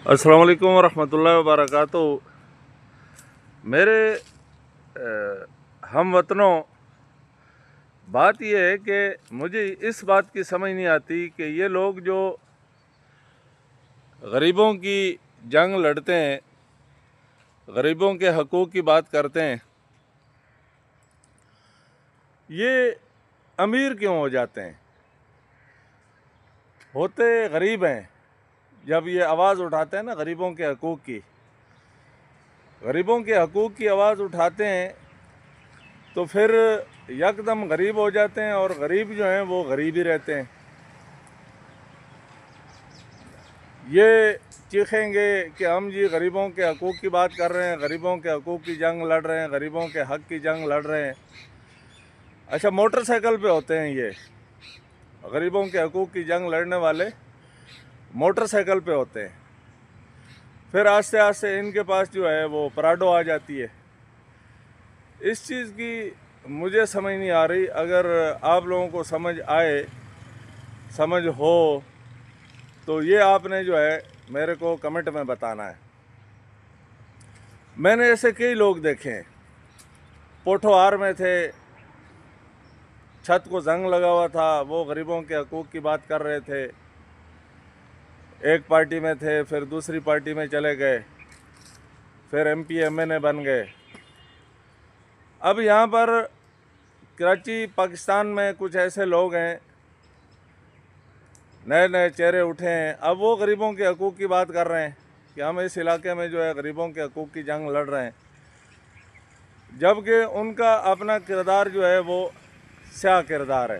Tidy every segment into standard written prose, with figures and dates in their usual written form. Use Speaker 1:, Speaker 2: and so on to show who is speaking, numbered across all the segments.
Speaker 1: السلام علیکم ورحمۃ اللہ وبرکاتہ۔ میرے ہم وطنوں، بات یہ ہے کہ مجھے اس بات کی سمجھ نہیں آتی کہ یہ لوگ جو غریبوں کی جنگ لڑتے ہیں، غریبوں کے حقوق کی بات کرتے ہیں، یہ امیر کیوں ہو جاتے ہیں؟ ہوتے غریب ہیں۔ جب یہ آواز اٹھاتے ہیں نا غریبوں کے حقوق کی، غریبوں کے حقوق کی آواز اٹھاتے ہیں تو پھر یکدم غریب ہو جاتے ہیں، اور غریب جو ہیں وہ غریب ہی رہتے ہیں۔ یہ چیخیں گے کہ ہم جی غریبوں کے حقوق کی بات کر رہے ہیں، غریبوں کے حقوق کی جنگ لڑ رہے ہیں، غریبوں کے حق کی جنگ لڑ رہے ہیں۔ اچھا، موٹر سائیکل پہ ہوتے ہیں یہ غریبوں کے حقوق کی جنگ لڑنے والے، موٹر سائیکل پہ ہوتے ہیں۔ پھر آہستہ آہستہ ان کے پاس جو ہے وہ پراڈو آ جاتی ہے۔ اس چیز کی مجھے سمجھ نہیں آ رہی۔ اگر آپ لوگوں کو سمجھ آئے، سمجھ ہو، تو یہ آپ نے جو ہے میرے کو کمنٹ میں بتانا ہے۔ میں نے ایسے کئی لوگ دیکھے ہیں، پوٹھوہار میں تھے، چھت کو زنگ لگا ہوا تھا، وہ غریبوں کے حقوق کی بات کر رہے تھے۔ ایک پارٹی میں تھے، پھر دوسری پارٹی میں چلے گئے، پھر ایم پی ایم این اے بن گئے۔ اب یہاں پر کراچی پاکستان میں کچھ ایسے لوگ ہیں، نئے نئے چہرے اٹھے ہیں، اب وہ غریبوں کے حقوق کی بات کر رہے ہیں کہ ہم اس علاقے میں جو ہے غریبوں کے حقوق کی جنگ لڑ رہے ہیں، جبکہ ان کا اپنا کردار جو ہے وہ سیاہ کردار ہے۔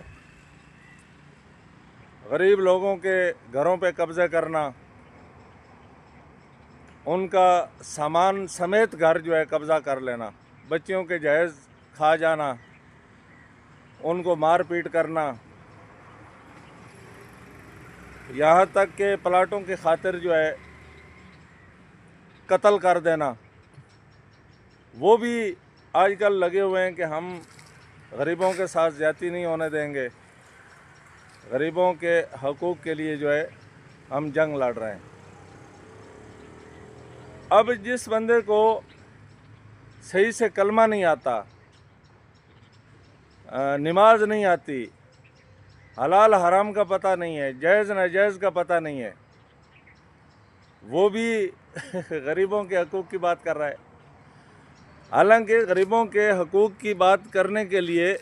Speaker 1: غریب لوگوں کے گھروں پہ قبضے کرنا، ان کا سامان سمیت گھر جو ہے قبضہ کر لینا، بچیوں کے جہیز کھا جانا، ان کو مار پیٹ کرنا، یہاں تک کہ پلاٹوں کی خاطر جو ہے قتل کر دینا، وہ بھی آج کل لگے ہوئے ہیں کہ ہم غریبوں کے ساتھ زیادتی نہیں ہونے دیں گے، غریبوں کے حقوق کے لیے جو ہے ہم جنگ لڑ رہے ہیں۔ اب جس بندے کو صحیح سے کلمہ نہیں آتا، نماز نہیں آتی، حلال حرام کا پتہ نہیں ہے، جائز ناجائز کا پتہ نہیں ہے، وہ بھی غریبوں کے حقوق کی بات کر رہا ہے۔ حالانکہ غریبوں کے حقوق کی بات کرنے کے لیے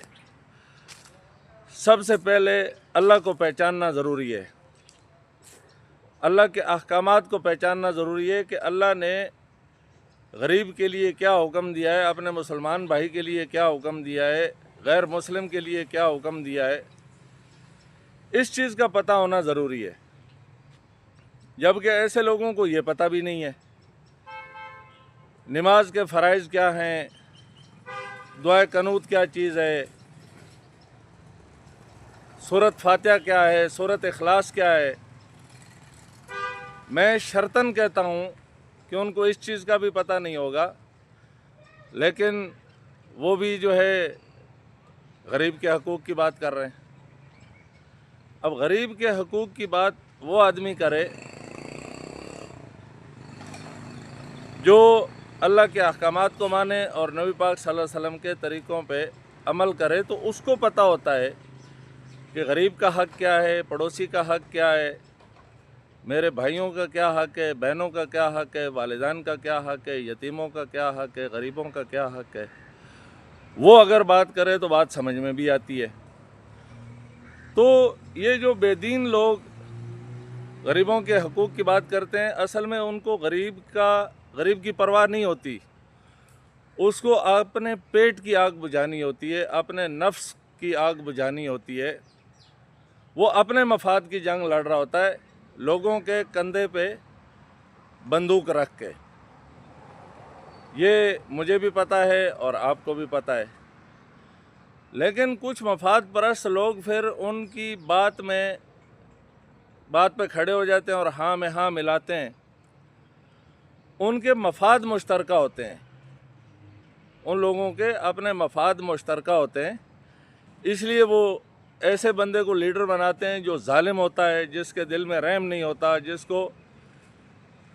Speaker 1: سب سے پہلے اللہ کو پہچاننا ضروری ہے، اللہ کے احکامات کو پہچاننا ضروری ہے کہ اللہ نے غریب کے لیے کیا حکم دیا ہے، اپنے مسلمان بھائی کے لیے کیا حکم دیا ہے، غیر مسلم کے لیے کیا حکم دیا ہے، اس چیز کا پتہ ہونا ضروری ہے۔ جبکہ ایسے لوگوں کو یہ پتہ بھی نہیں ہے، نماز کے فرائض کیا ہیں، دعائے قنوت کیا چیز ہے، سورۃ فاتحہ کیا ہے، سورۃ اخلاص کیا ہے۔ میں شرطاً کہتا ہوں کہ ان کو اس چیز کا بھی پتہ نہیں ہوگا، لیکن وہ بھی جو ہے غریب کے حقوق کی بات کر رہے ہیں۔ اب غریب کے حقوق کی بات وہ آدمی کرے جو اللہ کے احکامات کو مانے اور نبی پاک صلی اللہ علیہ وسلم کے طریقوں پہ عمل کرے، تو اس کو پتہ ہوتا ہے کہ غریب کا حق کیا ہے، پڑوسی کا حق کیا ہے، میرے بھائیوں کا کیا حق ہے، بہنوں کا کیا حق ہے، والدین کا کیا حق ہے، یتیموں کا کیا حق ہے، غریبوں کا کیا حق ہے۔ وہ اگر بات کرے تو بات سمجھ میں بھی آتی ہے۔ تو یہ جو بے دین لوگ غریبوں کے حقوق کی بات کرتے ہیں، اصل میں ان کو غریب کی پرواہ نہیں ہوتی، اس کو اپنے پیٹ کی آگ بجھانی ہوتی ہے، اپنے نفس کی آگ بجھانی ہوتی ہے۔ وہ اپنے مفاد کی جنگ لڑ رہا ہوتا ہے، لوگوں کے کندھے پہ بندوق رکھ کے۔ یہ مجھے بھی پتہ ہے اور آپ کو بھی پتہ ہے، لیکن کچھ مفاد پرست لوگ پھر ان کی بات پہ کھڑے ہو جاتے ہیں اور ہاں میں ہاں ملاتے ہیں۔ ان کے مفاد مشترکہ ہوتے ہیں، ان لوگوں کے اپنے مفاد مشترکہ ہوتے ہیں، اس لیے وہ ایسے بندے کو لیڈر بناتے ہیں جو ظالم ہوتا ہے، جس کے دل میں رحم نہیں ہوتا، جس کو